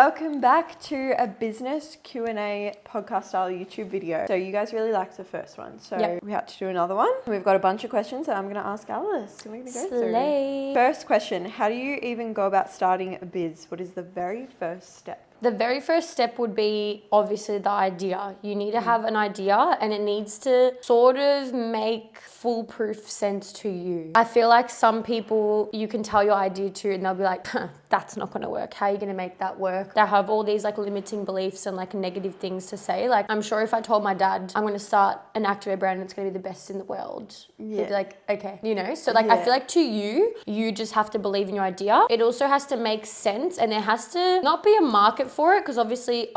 Welcome back to a business Q&A podcast style YouTube video. So you guys really liked the first one, so we had to do another one. We've got a bunch of questions that I'm going to ask Alice. And we're going to go through. First question, how do you even go about starting a biz? What is the very first step? The very first step would be obviously the idea. You need to have an idea and it needs to sort of make foolproof sense to you. I feel like some people you can tell your idea to and they'll be like, that's not going to work. How are you going to make that work? They have all these like limiting beliefs and like negative things to say. Like I'm sure if I told my dad I'm going to start an activewear brand and it's going to be the best in the world, he'd be like, okay, you know? So like I feel like to you just have to believe in your idea. It also has to make sense and there has to not be a market for it because obviously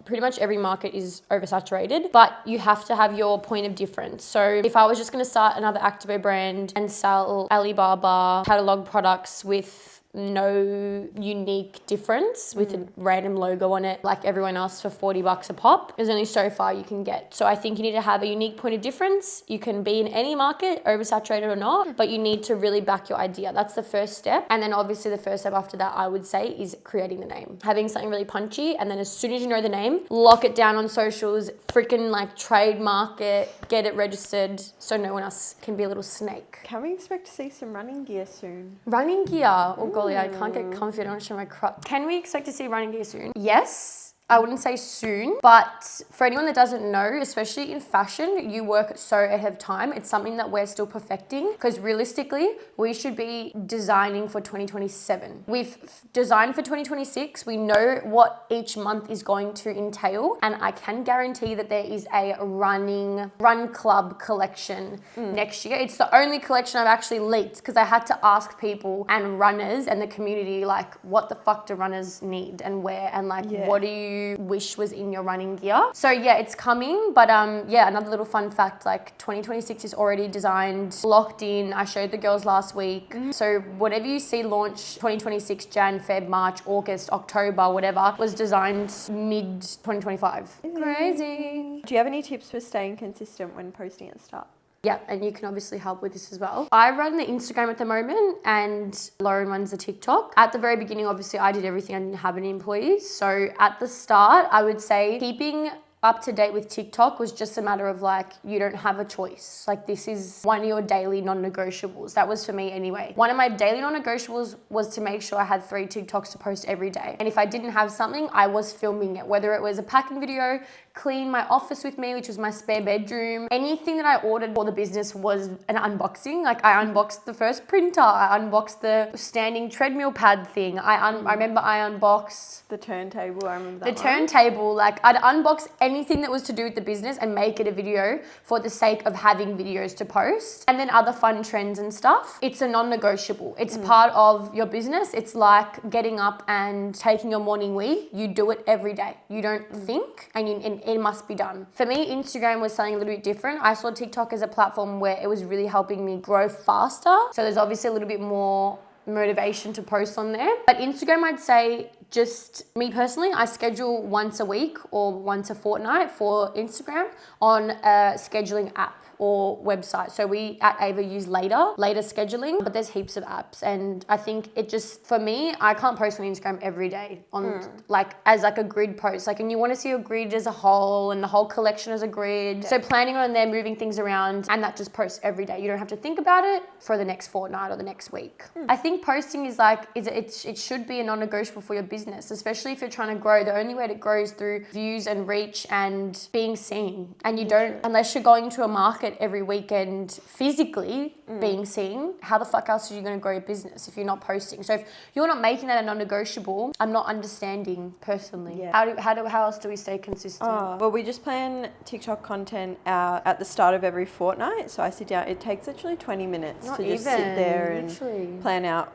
pretty much every market is oversaturated, but you have to have your point of difference. So if I was just going to start another activewear brand and sell Alibaba catalog products with no unique difference with a random logo on it like everyone else for $40 a pop, there's only so far you can get. So I think you need to have a unique point of difference. You can be in any market, oversaturated or not, but you need to really back your idea. That's the first step. And then obviously the first step after that I would say is creating the name, having something really punchy, and then as soon as you know the name, lock it down on socials, freaking like trademark it, get it registered so no one else can be a little snake. Can we expect to see some running gear soon? Running gear? Oh golly, I can't get comfy, I don't want to show my crotch. Can we expect to see running gear soon? Yes. I wouldn't say soon, but for anyone that doesn't know, especially in fashion, you work so ahead of time. It's something that we're still perfecting because realistically, we should be designing for 2027. We've designed for 2026. We know what each month is going to entail, and I can guarantee that there is a run club collection next year. It's the only collection I've actually leaked because I had to ask people and runners and the community like, what the fuck do runners need and wear, and like what do you wish was in your running gear? So yeah, it's coming, but another little fun fact, like 2026 is already designed, locked in. I showed the girls last week. So whatever you see launch 2026, Jan, Feb, March, August, October, whatever, was designed mid 2025. Crazy. Do you have any tips for staying consistent when posting at the start? Yeah, and you can obviously help with this as well. I run the Instagram at the moment and Lauren runs the TikTok. At the very beginning, obviously, I did everything. I didn't have any employees. So at the start, I would say keeping up to date with TikTok was just a matter of like, you don't have a choice. Like this is one of your daily non-negotiables. That was for me anyway. One of my daily non-negotiables was to make sure I had 3 TikToks to post every day. And if I didn't have something, I was filming it, whether it was a packing video, clean my office with me, which was my spare bedroom. Anything that I ordered for the business was an unboxing. Like I unboxed the first printer, I unboxed the standing treadmill pad thing. I remember I unboxed the turntable. I remember that the turntable. Like I'd unbox anything that was to do with the business and make it a video for the sake of having videos to post. And then other fun trends and stuff. It's a non-negotiable. It's part of your business. It's like getting up and taking your morning wee. You do it every day. You don't think and it must be done. For me, Instagram was something a little bit different. I saw TikTok as a platform where it was really helping me grow faster. So there's obviously a little bit more motivation to post on there. But Instagram, I'd say, just me personally, I schedule once a week or once a fortnight for Instagram on a scheduling app or website. So we at Aver use later scheduling, but there's heaps of apps. And I think it just, for me, I can't post on Instagram every day on like as like a grid post. Like, and you want to see your grid as a whole and the whole collection as a grid. Yeah. So planning on there, moving things around, and that just posts every day. You don't have to think about it for the next fortnight or the next week. I think posting is like, it should be a non-negotiable for your business, especially if you're trying to grow. The only way to grow is through views and reach and being seen. And you don't, unless you're going to a market every weekend physically being seen, how the fuck else are you going to grow your business if you're not posting? So if you're not making that a non-negotiable, I'm not understanding personally. Yeah. How else do we stay consistent? Well, we just plan TikTok content out at the start of every fortnight. So I sit down, it takes literally 20 minutes to just sit there and plan out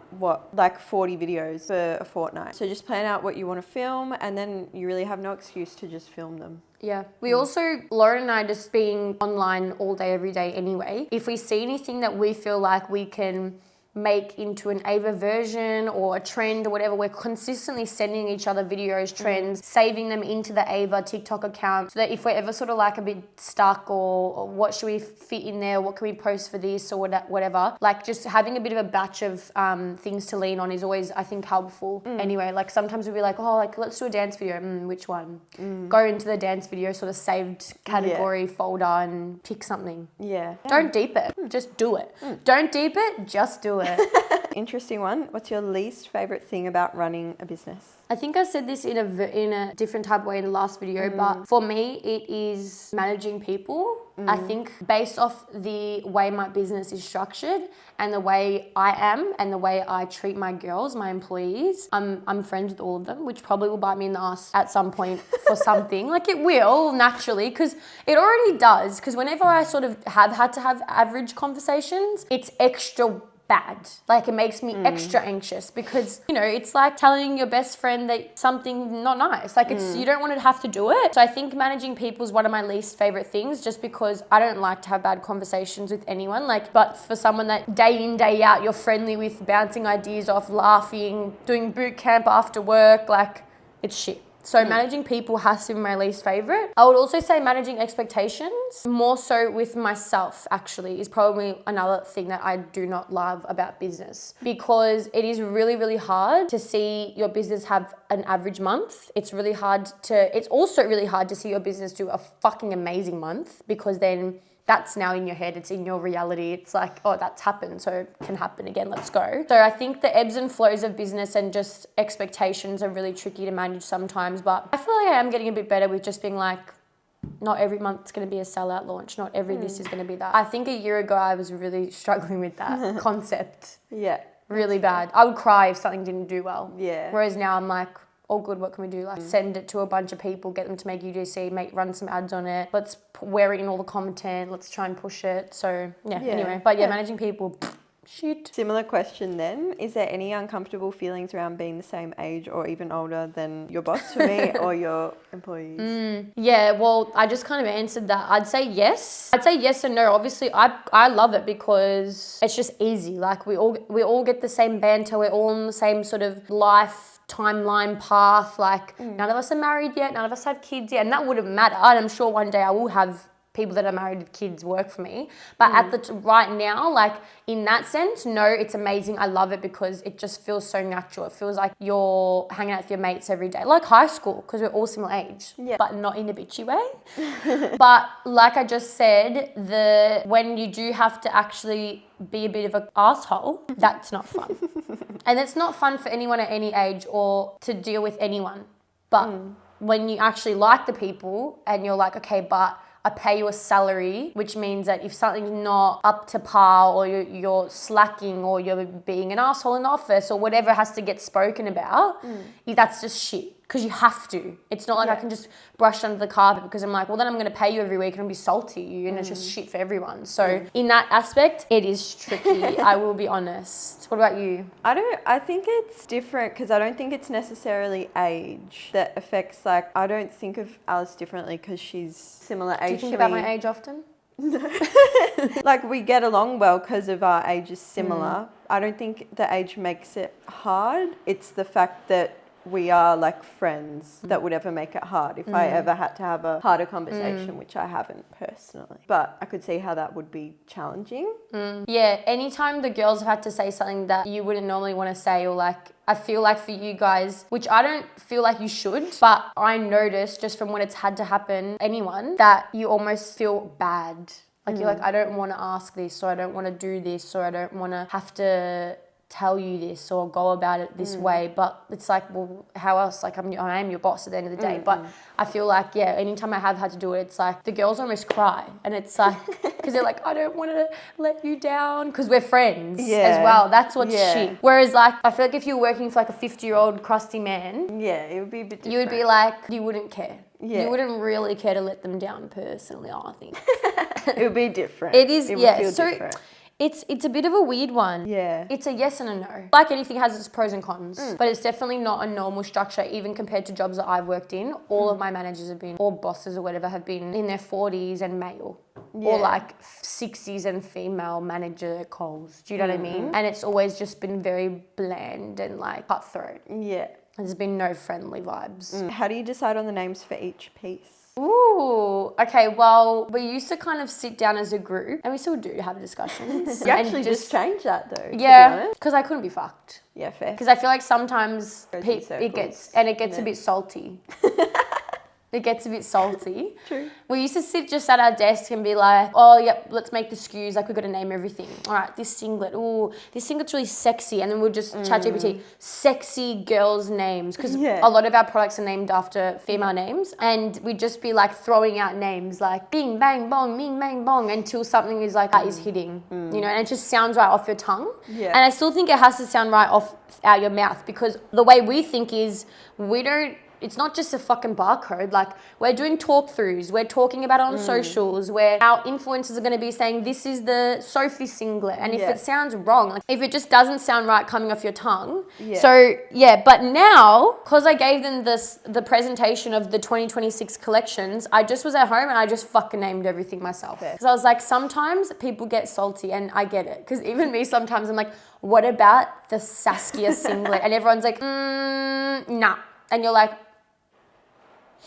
like 40 videos for a fortnight. So just plan out what you want to film, and then you really have no excuse to just film them. Yeah. We also, Lauren and I just being online all day, every day anyway, if we see anything that we feel like we can make into an Aver version or a trend or whatever. We're consistently sending each other videos, trends, saving them into the Aver TikTok account, so that if we're ever sort of like a bit stuck or what should we fit in there, what can we post for this or whatever, like just having a bit of a batch of things to lean on is always, I think, helpful. Anyway, like sometimes we'll be like, oh, like let's do a dance video. Which one? Go into the dance video sort of saved category folder and pick something. Yeah. Don't deep it. Just do it. Don't deep it. Just do it. Interesting one. What's your least favorite thing about running a business? I think I said this in a different type of way in the last video, but for me, it is managing people. I think based off the way my business is structured and the way I am and the way I treat my girls, my employees, I'm friends with all of them, which probably will bite me in the ass at some point for something. Like it will naturally, because it already does. Because whenever I sort of have had to have average conversations, it's extra bad. Like it makes me extra anxious, because you know it's like telling your best friend that something not nice, like it's you don't want to have to do it. So I think managing people is one of my least favorite things, just because I don't like to have bad conversations with anyone. Like, but for someone that day in day out you're friendly with, bouncing ideas off, laughing, doing boot camp after work, like it's shit. So managing people has to be my least favorite. I would also say managing expectations, more so with myself actually, is probably another thing that I do not love about business, because it is really, really hard to see your business have an average month. It's also really hard to see your business do a fucking amazing month, because then that's now in your head, it's in your reality. It's like, oh, that's happened, so it can happen again, let's go. So I think the ebbs and flows of business and just expectations are really tricky to manage sometimes, but I feel like I am getting a bit better with just being like, not every month's going to be a sellout launch, not every this is going to be that. I think a year ago I was really struggling with that concept. Yeah. Really bad. I would cry if something didn't do well. Yeah. Whereas now I'm like, all good, what can we do? Like send it to a bunch of people, get them to make UGC, run some ads on it. Let's wear it in all the content. Let's try and push it. So anyway. But managing people, shit. Similar question then. Is there any uncomfortable feelings around being the same age or even older than your boss, for me, or your employees? Yeah, well, I just kind of answered that. I'd say yes. I'd say yes and no. Obviously, I love it because it's just easy. Like we all get the same banter. We're all on the same sort of life timeline path. Like none of us are married yet. None of us have kids yet. And that wouldn't matter. And I'm sure one day I will have people that are married with kids work for me. But at the right now, like in that sense, no, it's amazing. I love it because it just feels so natural. It feels like you're hanging out with your mates every day, like high school, because we're all similar age, but not in a bitchy way. But like I just said, when you do have to actually be a bit of an asshole, that's not fun. And it's not fun for anyone at any age or to deal with anyone. But when you actually like the people and you're like, okay, but I pay you a salary, which means that if something's not up to par, or you're slacking, or you're being an asshole in the office, or whatever has to get spoken about, that's just shit. Because you have to. It's not like I can just brush under the carpet, because I'm like, well, then I'm going to pay you every week and I'll be salty at you, and it's just shit for everyone. So in that aspect, it is tricky. I will be honest. What about you? I think it's different, because I don't think it's necessarily age that affects, like, I don't think of Alice differently because she's similar age to me. Do you think about my age often? Like, we get along well because of our age is similar. I don't think the age makes it hard. It's the fact that we are like friends that would ever make it hard if I ever had to have a harder conversation, which I haven't personally. But I could see how that would be challenging. Yeah, anytime the girls have had to say something that you wouldn't normally want to say, or like, I feel like for you guys, which I don't feel like you should, but I noticed just from when it's had to happen, anyone, that you almost feel bad. Like you're like, I don't want to ask this, or I don't want to do this, or I don't want to have to tell you this or go about it this way. But it's like, well, how else? Like I am your boss at the end of the day. But I feel like, anytime I have had to do it, it's like the girls almost cry, and it's like, because they're like, I don't want to let you down, because we're friends as well. That's what's shit. Whereas like, I feel like if you're working for like a 50-year-old crusty man, it would be a bit different. You would be like, you wouldn't care. Yeah. You wouldn't really care to let them down personally, I think. It would be different. It is, it would feel so different. It's a bit of a weird one. Yeah. It's a yes and a no. Like anything has its pros and cons, but it's definitely not a normal structure, even compared to jobs that I've worked in. All of my managers have been, or bosses or whatever, have been in their 40s and male. Or like 60s and female manager calls. Do you know what I mean? And it's always just been very bland and like cutthroat. Yeah. There's been no friendly vibes. How do you decide on the names for each piece? Ooh, okay, well, we used to kind of sit down as a group, and we still do have discussions. You actually just changed that though. Yeah, because I couldn't be fucked. Yeah, fair. Because I feel like sometimes it gets a bit salty. It gets a bit salty. True. We used to sit just at our desk and be like, oh, yep, let's make the SKUs. Like, we've got to name everything. All right, this singlet. Ooh, this singlet's really sexy. And then we'll just chat GPT, sexy girls' names. Because a lot of our products are named after female names. And we'd just be like throwing out names like bing, bang, bong, bing, bang, bong, until something is like, that is hitting. You know, and it just sounds right off your tongue. Yeah. And I still think it has to sound right off out your mouth, because the way we think is it's not just a fucking barcode. Like, we're doing talk throughs. We're talking about it on socials, where our influencers are going to be saying, this is the Sophie singlet. And if it sounds wrong, like if it just doesn't sound right coming off your tongue. Yeah. So, but now, because I gave them the presentation of the 2026 collections, I just was at home and I just fucking named everything myself. Because I was like, sometimes people get salty, and I get it. Because even me, sometimes I'm like, what about the Saskia singlet? And everyone's like, nah. And you're like,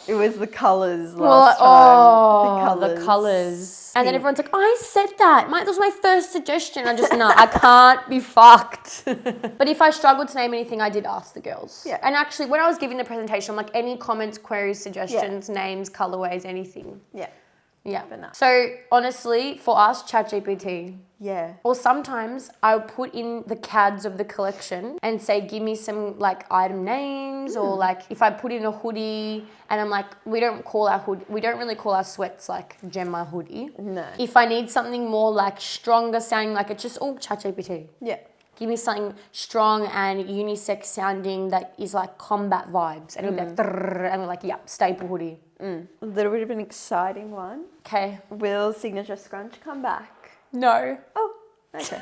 it was the colours last time. The colours. And then everyone's like, I said that. That was my first suggestion. I just, I can't be fucked. But if I struggled to name anything, I did ask the girls. Yeah. And actually, when I was giving the presentation, I'm like, any comments, queries, suggestions, names, colourways, anything. Yeah. Yeah. So honestly, for us, ChatGPT. Yeah. Or sometimes I'll put in the CADs of the collection and say, give me some like item names, or like if I put in a hoodie and I'm like, we don't really call our sweats like Gemma hoodie. No. If I need something more like stronger sounding, like it's just all ChatGPT. Yeah. Give me something strong and unisex sounding that is like combat vibes. And it'll be like, and we're like, staple hoodie. A little bit of an exciting one. Okay. Will Signature Scrunch come back? No. Oh, okay.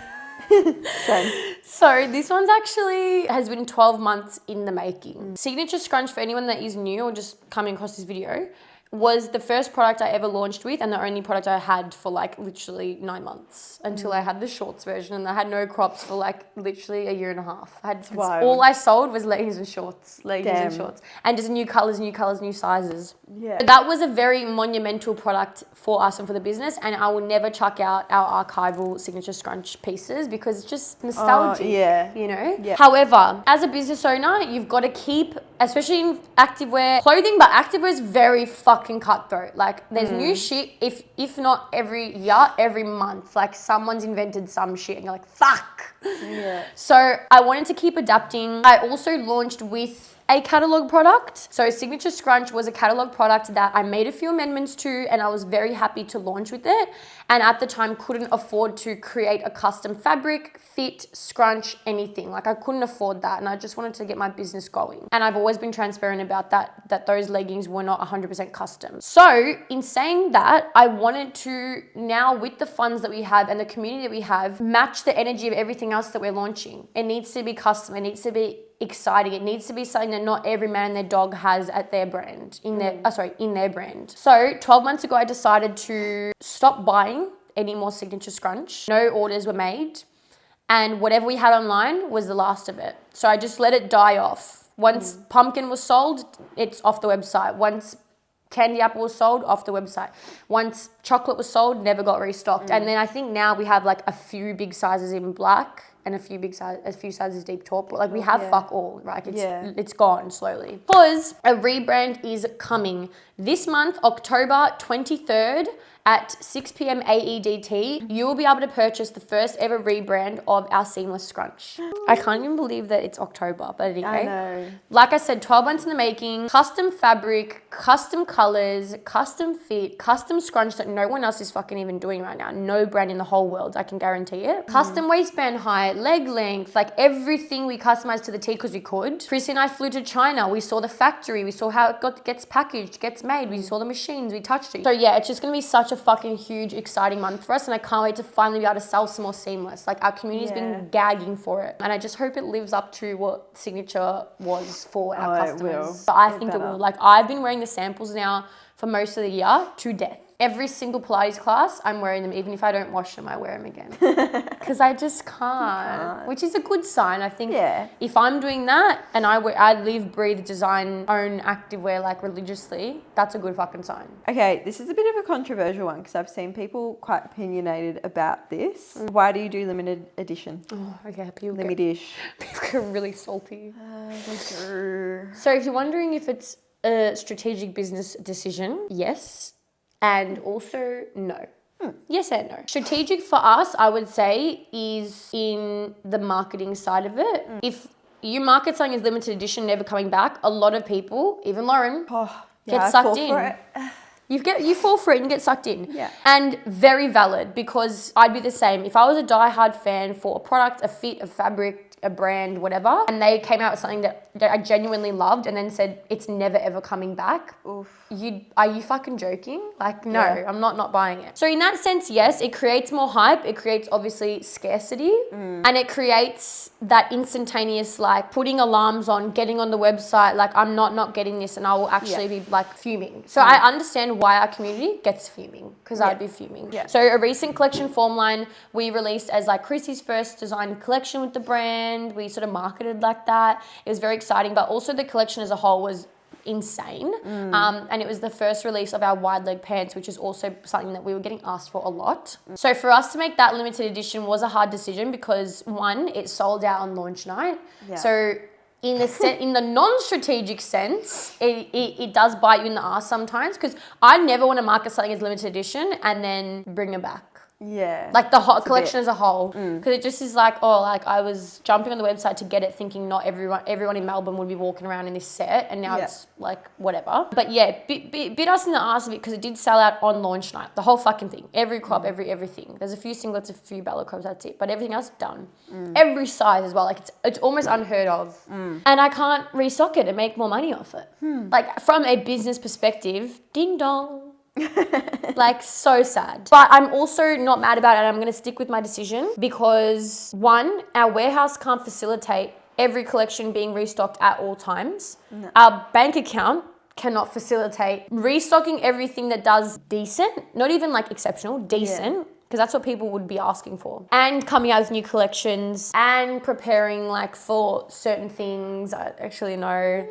So this one's actually has been 12 months in the making. Signature Scrunch, for anyone that is new or just coming across this video, was the first product I ever launched with, and the only product I had for like literally 9 months until I had the shorts version, and I had no crops for like literally a year and a half. All I sold was leggings and shorts, and just new colors, new sizes. Yeah. But that was a very monumental product for us and for the business, and I will never chuck out our archival Signature Scrunch pieces because it's just nostalgic. You know? Yeah. However, as a business owner, you've got to keep, especially in activewear clothing, but activewear is very fucking cutthroat. Like, there's new shit, if not every year, every month. Like, someone's invented some shit and you're like, fuck. Yeah. So I wanted to keep adapting. I also launched with a catalog product. So Signature Scrunch was a catalog product that I made a few amendments to, and I was very happy to launch with it. And at the time couldn't afford to create a custom fabric, fit, scrunch, anything. Like, I couldn't afford that, and I just wanted to get my business going. And I've always been transparent about that those leggings were not 100% custom. So in saying that, I wanted to now, with the funds that we have and the community that we have, match the energy of everything else that we're launching. It needs to be custom. It needs to be exciting. It needs to be something that not every man and their dog has at their brand, in their brand. So 12 months ago, I decided to stop buying any more Signature Scrunch. No orders were made, and whatever we had online was the last of it. So I just let it die off. Once pumpkin was sold, it's off the website. Once candy apple was sold, off the website. Once chocolate was sold, never got restocked. And then I think now we have like a few big sizes in black and a few sizes deep taupe. But like, we have fuck all, right? It's gone slowly. Because a rebrand is coming this month, October 23rd. At 6 p.m. AEDT, you will be able to purchase the first ever rebrand of our seamless scrunch. I can't even believe that it's October, but anyway. I know. Like I said, 12 months in the making, custom fabric, custom colors, custom fit, custom scrunch that no one else is fucking even doing right now. No brand in the whole world, I can guarantee it. Custom waistband height, leg length, like everything we customized to the T because we could. Chrissy and I flew to China. We saw the factory. We saw how it gets packaged, gets made. We saw the machines. We touched it. So yeah, it's just going to be such such a fucking huge, exciting month for us, and I can't wait to finally be able to sell some more seamless. Like, our community's been gagging for it, and I just hope it lives up to what Signature was for our customers. But I think it will. Like, I've been wearing the samples now for most of the year to death. Every single Pilates class, I'm wearing them. Even if I don't wash them, I wear them again. Because I just can't. Which is a good sign. I think if I'm doing that and I live, breathe, design, own activewear like religiously, that's a good fucking sign. Okay, this is a bit of a controversial one because I've seen people quite opinionated about this. Why do you do limited edition? Oh, okay. People get really salty. So if you're wondering if it's a strategic business decision, yes. And also, no. Yes and no. Strategic for us, I would say, is in the marketing side of it. If you market something as limited edition, never coming back, a lot of people, even Lauren, get sucked in. You fall for it and you get sucked in. Yeah. And very valid, because I'd be the same. If I was a diehard fan for a product, a fit, a fabric, a brand, whatever, and they came out with something that I genuinely loved and then said it's never ever coming back, are you fucking joking? Like, no, I'm not buying it. So in that sense, yes, it creates more hype. It creates obviously scarcity, and it creates that instantaneous, like, putting alarms on, getting on the website, like, I'm not getting this, and I will actually be like fuming. So I understand why our community gets fuming, because I'd be fuming. So a recent collection Formline we released as like Chrissy's first design collection with the brand. We sort of marketed like that. It was very exciting, but also the collection as a whole was insane. And it was the first release of our wide leg pants, which is also something that we were getting asked for a lot. So for us to make that limited edition was a hard decision because, one, it sold out on launch night. So in the non-strategic sense, it does bite you in the ass sometimes, because I never want to market something as limited edition and then bring it back. Yeah. Like the whole collection as a whole. Because it just is like, I was jumping on the website to get it thinking not everyone in Melbourne would be walking around in this set, and now it's like whatever. But yeah, bit us in the ass a bit, because it did sell out on launch night. The whole fucking thing. Every crop, everything. There's a few singlets, a few Bella crops, that's it. But everything else done. Every size as well. Like it's almost unheard of. And I can't restock it and make more money off it. Like, from a business perspective, ding dong. Like, so sad. But I'm also not mad about it. I'm going to stick with my decision because, one, our warehouse can't facilitate every collection being restocked at all times. Our bank account cannot facilitate restocking everything that does decent, not even like exceptional, decent. Because that's what people would be asking for. And coming out with new collections and preparing like for certain things. I actually know.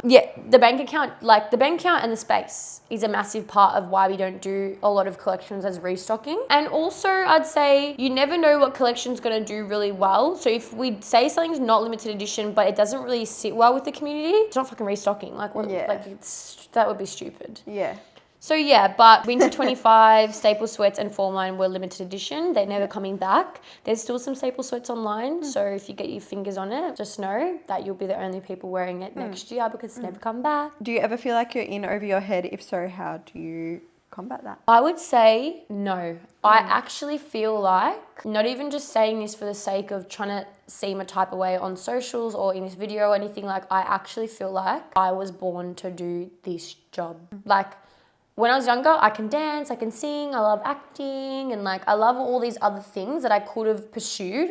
The bank account and the space is a massive part of why we don't do a lot of collections as restocking. And also, I'd say you never know what collection's gonna do really well. So if we say something's not limited edition, but it doesn't really sit well with the community, it's not fucking restocking. Like, that would be stupid. Yeah. So yeah, but Winter 25, Staple Sweats and Formline were limited edition. They're never coming back. There's still some Staple Sweats online. So if you get your fingers on it, just know that you'll be the only people wearing it next year, because it's never come back. Do you ever feel like you're in over your head? If so, how do you combat that? I would say no. I actually feel like, not even just saying this for the sake of trying to seem a type of way on socials or in this video or anything, like, I actually feel like I was born to do this job. Like, when I was younger, I can dance, I can sing, I love acting, and like I love all these other things that I could have pursued.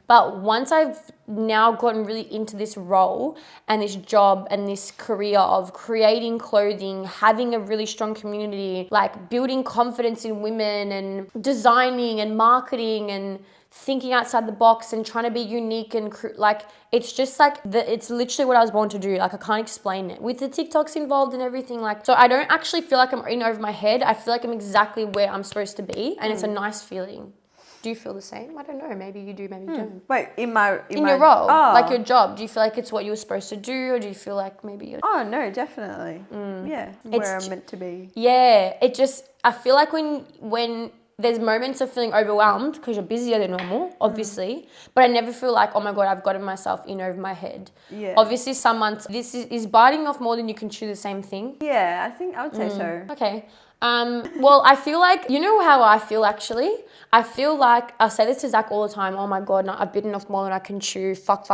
But once I've now gotten really into this role and this job and this career of creating clothing, having a really strong community, like building confidence in women and designing and marketing and thinking outside the box and trying to be unique and like, it's just like, it's literally what I was born to do. Like, I can't explain it. With the TikToks involved and everything, like, so I don't actually feel like I'm in over my head. I feel like I'm exactly where I'm supposed to be, and it's a nice feeling. Do you feel the same? I don't know. Maybe you do, maybe you don't. Wait, in your role, like your job, do you feel like it's what you were supposed to do, or do you feel like maybe you're... Oh, no, definitely. Yeah, where I'm meant to be. Yeah, it just, I feel like when there's moments of feeling overwhelmed because you're busier than normal, obviously. But I never feel like, oh my God, I've gotten myself in over my head. Yeah. Obviously, some months, this is biting off more than you can chew, the same thing. Yeah, I think I would say so. Okay. Well, I feel like, you know how I feel actually? I feel like, I say this to Zach all the time, oh my God, no, I've bitten off more than I can chew, fuck.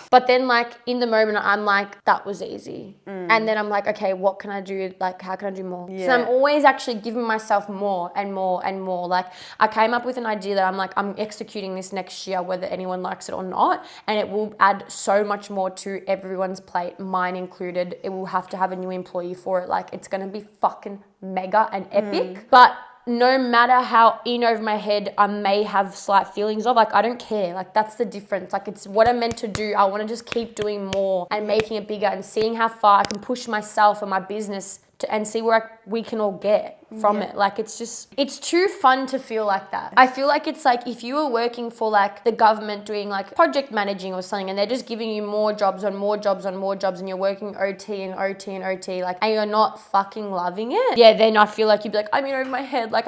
But then like in the moment, I'm like, that was easy. And then I'm like, okay, what can I do? Like, how can I do more? Yeah. So I'm always actually giving myself more and more and more. Like I came up with an idea that I'm like, I'm executing this next year, whether anyone likes it or not. And it will add so much more to everyone's plate, mine included. It will have to have a new employee for it. Like it's going to be fucking mega and epic. But no matter how in over my head I may have slight feelings of, like I don't care. Like that's the difference. Like it's what I'm meant to do. I want to just keep doing more and making it bigger and seeing how far I can push myself and my business and see where we can all get from it. Like it's too fun to feel like that. I feel like it's like if you were working for like the government doing like project managing or something and they're just giving you more jobs on more jobs on more jobs and you're working OT and OT and OT like and you're not fucking loving it. Yeah, then I feel like you'd be like, I'm in over my head. Like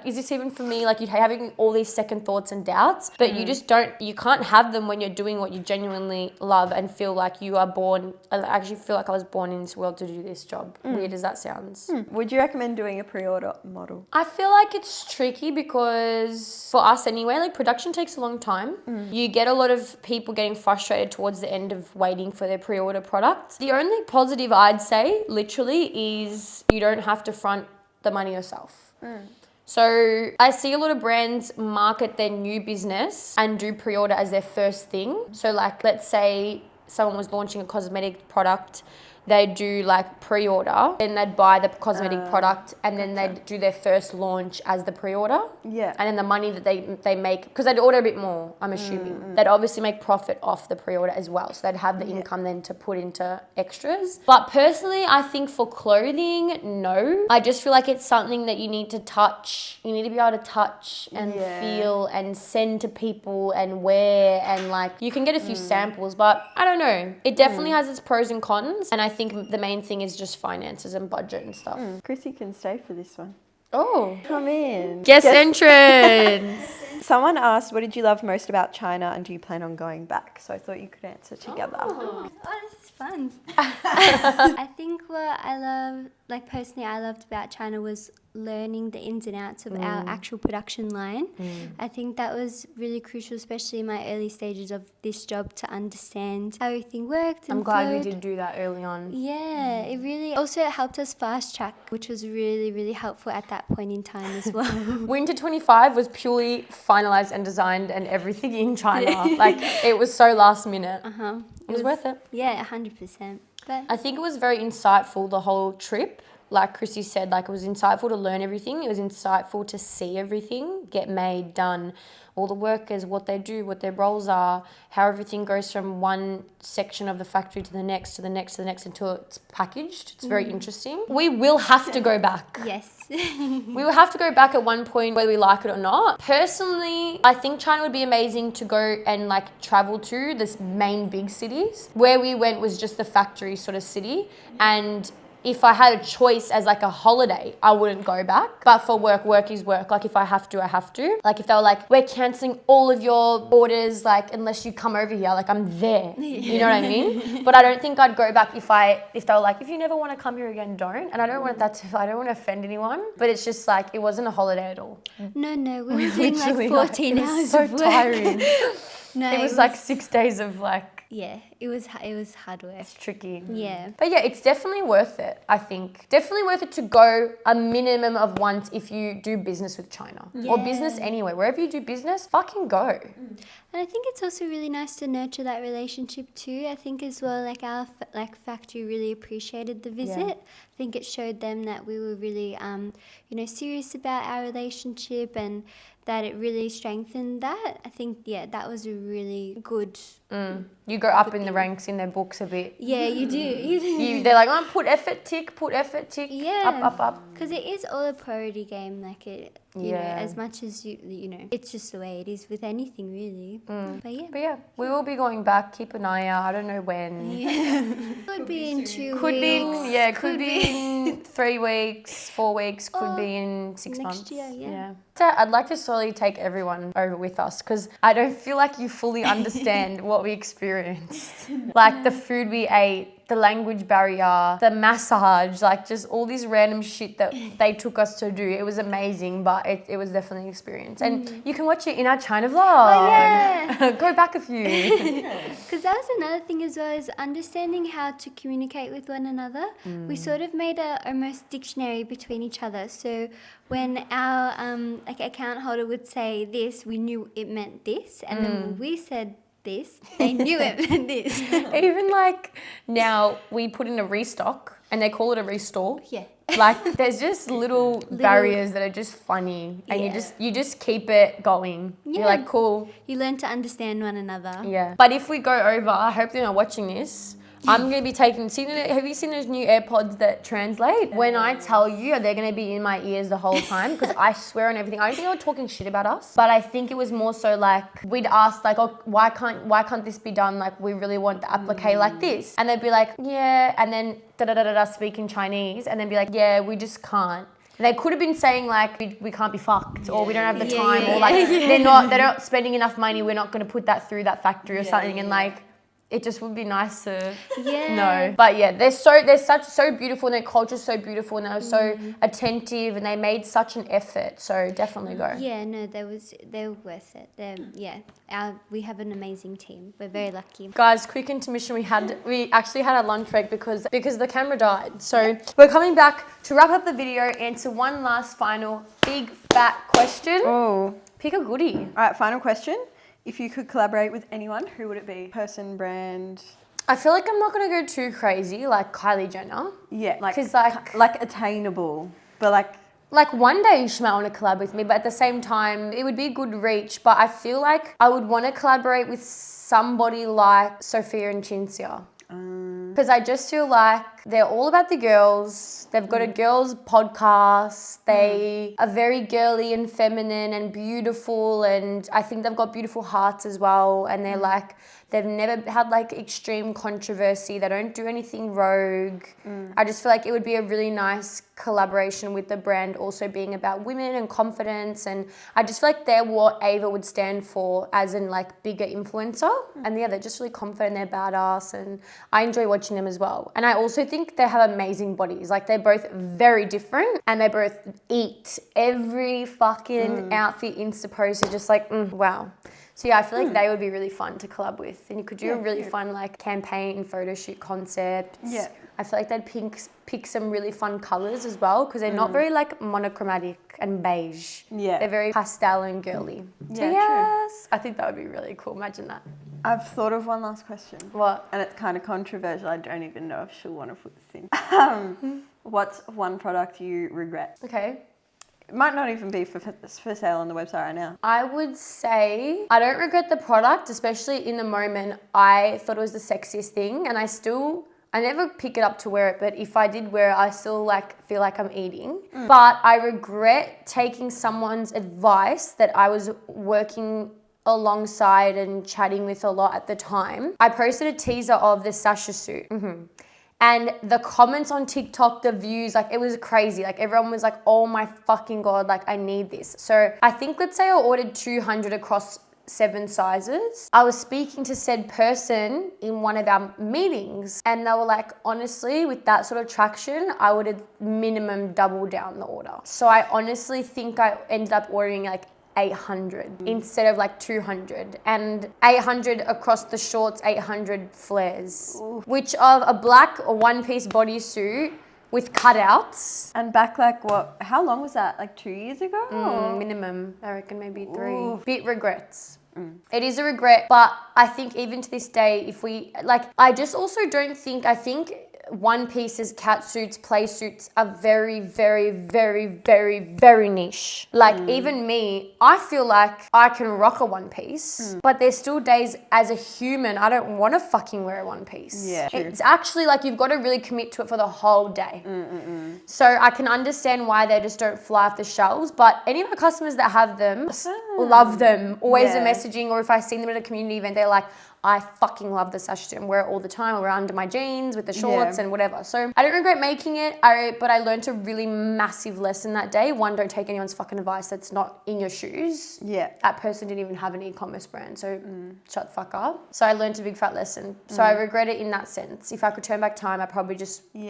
is this even for me? Like you're having all these second thoughts and doubts, but you just you can't have them when you're doing what you genuinely love and feel like you are born. I actually feel like I was born in this world to do this job. Weird as that sounds. Would you recommend doing a pre-order model? I feel like it's tricky because for us anyway, like production takes a long time. You get a lot of people getting frustrated towards the end of waiting for their pre-order product. The only positive I'd say literally is you don't have to front the money yourself. So I see a lot of brands market their new business and do pre-order as their first thing. So like let's say someone was launching a cosmetic product, they do like pre-order, then they'd buy the cosmetic product and then they'd do their first launch as the pre-order. Yeah. And then the money that they make, because they'd order a bit more, I'm assuming, they'd obviously make profit off the pre-order as well. So they'd have the income then to put into extras. But personally, I think for clothing, no. I just feel like it's something that you need to touch. You need to be able to touch and feel and send to people and wear and like, you can get a few samples, but I don't know. It definitely has its pros and cons. And I think the main thing is just finances and budget and stuff. Chrissy can stay for this one. Oh. Come in. Guest entrance. Someone asked, what did you love most about China and do you plan on going back? So I thought you could answer together. Oh, this is fun. I think what I love, like personally I loved about China was learning the ins and outs of our actual production line. I think that was really crucial, especially in my early stages of this job, to understand how everything worked and I'm glad flowed. we did do that early on. Yeah, it really also helped us fast track, which was really, really helpful at that point in time as well. Winter 25 was purely finalized and designed and everything in China. Like it was so last minute. It was worth it. Yeah, 100%. But I think it was very insightful, the whole trip. Like Chrissy said, like it was insightful to learn everything. It was insightful to see everything get made, done, all the workers, what they do, what their roles are, how everything goes from one section of the factory to the next, to the next, to the next until it's packaged. It's very interesting. We will have to go back. yes. We will have to go back at one point whether we like it or not. Personally, I think China would be amazing to go and like travel to the main big cities. Where we went was just the factory sort of city, and if I had a choice as like a holiday, I wouldn't go back. But for work is work. Like if I have to, I have to. Like if they were like, we're cancelling all of your orders, like unless you come over here, like I'm there. You know what I mean? But I don't think I'd go back if they were like, if you never want to come here again, don't. And I don't want I don't want to offend anyone. But it's just like, it wasn't a holiday at all. No, we were doing like 14 hours so of work. tiring. No, it was like 6 days of like, yeah, it was hard work. it's tricky. Yeah. But yeah, it's definitely worth it, I think. Definitely worth it to go a minimum of once if you do business with China. Or business anywhere. Wherever you do business, fucking go. And I think it's also really nice to nurture that relationship too. I think as well, like our factory really appreciated the visit. Yeah. I think it showed them that we were really, serious about our relationship and that it really strengthened that. I think, that was a really good... You go up in the ranks in their books a bit. Yeah, you do. They're like, oh, put effort, tick. Yeah. Up. Because it is all a priority game, like it, you know, as much as you know, it's just the way it is with anything really. But yeah, we will be going back. Keep an eye out. I don't know when. could be in 2 Could be weeks. in, could be 3 weeks, 4 weeks, could be in 6 next months. year, yeah. So I'd like to slowly take everyone over with us because I don't feel like you fully understand what we experienced. Like the food we ate, the language barrier, the massage, like just all this random shit that they took us to do. It was amazing, but it was definitely an experience. And you can watch it in our China vlog. Oh, yeah. Go back a few. Because that was another thing as well, is understanding how to communicate with one another. We sort of made a almost dictionary between each other. So when our account holder would say this, we knew it meant this. And then when we said this, they knew it meant this. Even like now we put in a restock and they call it a restore. Yeah. Like there's just little barriers that are just funny and you just keep it going. Yeah. You're like, cool. You learn to understand one another. Yeah. But if we go over, I hope they're not watching this. I'm going to be have you seen those new AirPods that translate? When I tell you, they're going to be in my ears the whole time because I swear on everything. I don't think they were talking shit about us, but I think it was more so like we'd ask like, oh, why can't this be done? Like we really want the applique like this. And they'd be like, yeah. And then speak in Chinese and then be like, yeah, we just can't. They could have been saying like we can't be fucked or we don't have the time or like they're not spending enough money. We're not going to put that through that factory or something. And like, it just would be nice to know. But yeah, they're so beautiful and their culture's so beautiful and they were so attentive and they made such an effort. So definitely go. Yeah, no, they were worth it. We have an amazing team. We're very lucky. Guys, quick intermission. We actually had a lunch break because the camera died. So we're coming back to wrap up the video, answer one last final big fat question. Oh. Pick a goodie. All right, final question. If you could collaborate with anyone, who would it be? Person, brand? I feel like I'm not going to go too crazy like Kylie Jenner. Yeah, like 'cause like attainable, but like one day she might want to collab with me, but at the same time, it would be a good reach. But I feel like I would want to collaborate with somebody like Sophia and Cinzia. Because I just feel like they're all about the girls. They've got a girls podcast. They are very girly and feminine and beautiful. And I think they've got beautiful hearts as well. And they're like, they've never had like extreme controversy. They don't do anything rogue. I just feel like it would be a really nice collaboration with the brand also being about women and confidence. And I just feel like they're what Aver would stand for as in like bigger influencer. And yeah, they're just really confident. They're badass. And I enjoy watching them as well. And I also think they have amazing bodies. Like they're both very different and they both eat. Every fucking outfit Insta post is just like, wow. So yeah, I feel like they would be really fun to collab with. And you could do a really fun like campaign, photo shoot concepts. Yeah. I feel like they'd pick some really fun colours as well because they're not very like monochromatic and beige. Yeah. They're very pastel and girly. So yes, I think that would be really cool. Imagine that. I've thought of one last question. What? And it's kind of controversial. I don't even know if she'll want to put this in. What's one product you regret? Okay. It might not even be for sale on the website right now. I would say I don't regret the product, especially in the moment. I thought it was the sexiest thing and I never pick it up to wear it, but if I did wear it, I still feel like I'm eating. But I regret taking someone's advice that I was working alongside and chatting with a lot at the time. I posted a teaser of the Sasha suit. And the comments on TikTok, the views, like it was crazy. Like everyone was like, oh my fucking God, like I need this. So I think, let's say I ordered 200 across 7 sizes. I was speaking to said person in one of our meetings and they were like, honestly, with that sort of traction, I would have minimum doubled down the order. So I honestly think I ended up ordering like 800 instead of like 200 and 800 across the shorts, 800 flares, which of a black or one-piece bodysuit with cutouts. And back like what, how long was that? Like 2 years ago? Minimum, I reckon maybe 3. Bit regrets. It is a regret, but I think even to this day, if we, like, I just also don't think, I think one pieces, cat suits, play suits are very, very, very, very, very niche. Like even me, I feel like I can rock a one piece, but there's still days as a human, I don't want to fucking wear a one piece. Yeah, true. It's actually like you've got to really commit to it for the whole day. So I can understand why they just don't fly off the shelves, but any of my customers that have them, love them. Always Yeah. are messaging, or if I see them at a community event, they're like, I fucking love the sash suit and wear it all the time. I wear it under my jeans with the shorts and whatever. So I don't regret making it, but I learned a really massive lesson that day. One, don't take anyone's fucking advice that's not in your shoes. Yeah. That person didn't even have an e-commerce brand, so shut the fuck up. So I learned a big fat lesson. So I regret it in that sense. If I could turn back time, I probably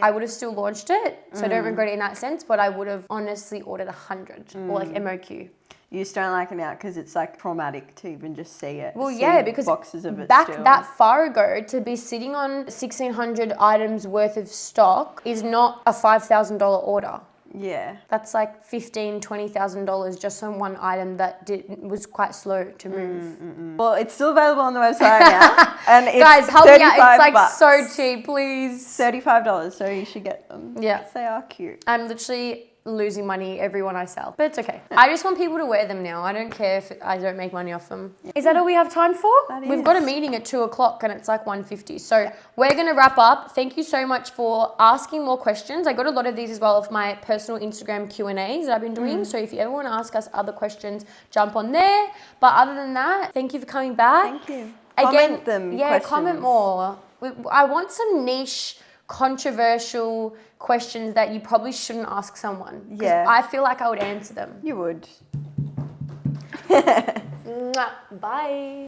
I would have still launched it. So I don't regret it in that sense, but I would have honestly ordered 100 or like MOQ. You just don't like it now because it's like traumatic to even just see it. Well, see yeah, because boxes of it back still. that far ago, to be sitting on 1,600 items worth of stock is not a $5,000 order. Yeah. That's like $15,000, $20,000 just on one item that was quite slow to move. Well, it's still available on the website now. And it's Guys, help me out. It's like bucks. so cheap, please. $35, so you should get them. Yeah. Because they are cute. I'm literally losing money every one I sell, but it's okay. I just want people to wear them now. I don't care if I don't make money off them. Is that all we have time for? We've got a meeting at 2:00 and it's like 1:50. So we're going to wrap up. Thank you so much for asking more questions. I got a lot of these as well of my personal Instagram Q&As that I've been doing. So if you ever want to ask us other questions, jump on there. But other than that, thank you for coming back. Thank you. Again, Comment them comment questions. more. I want some niche, controversial questions that you probably shouldn't ask someone. Yeah. I feel like I would answer them. You would. Bye.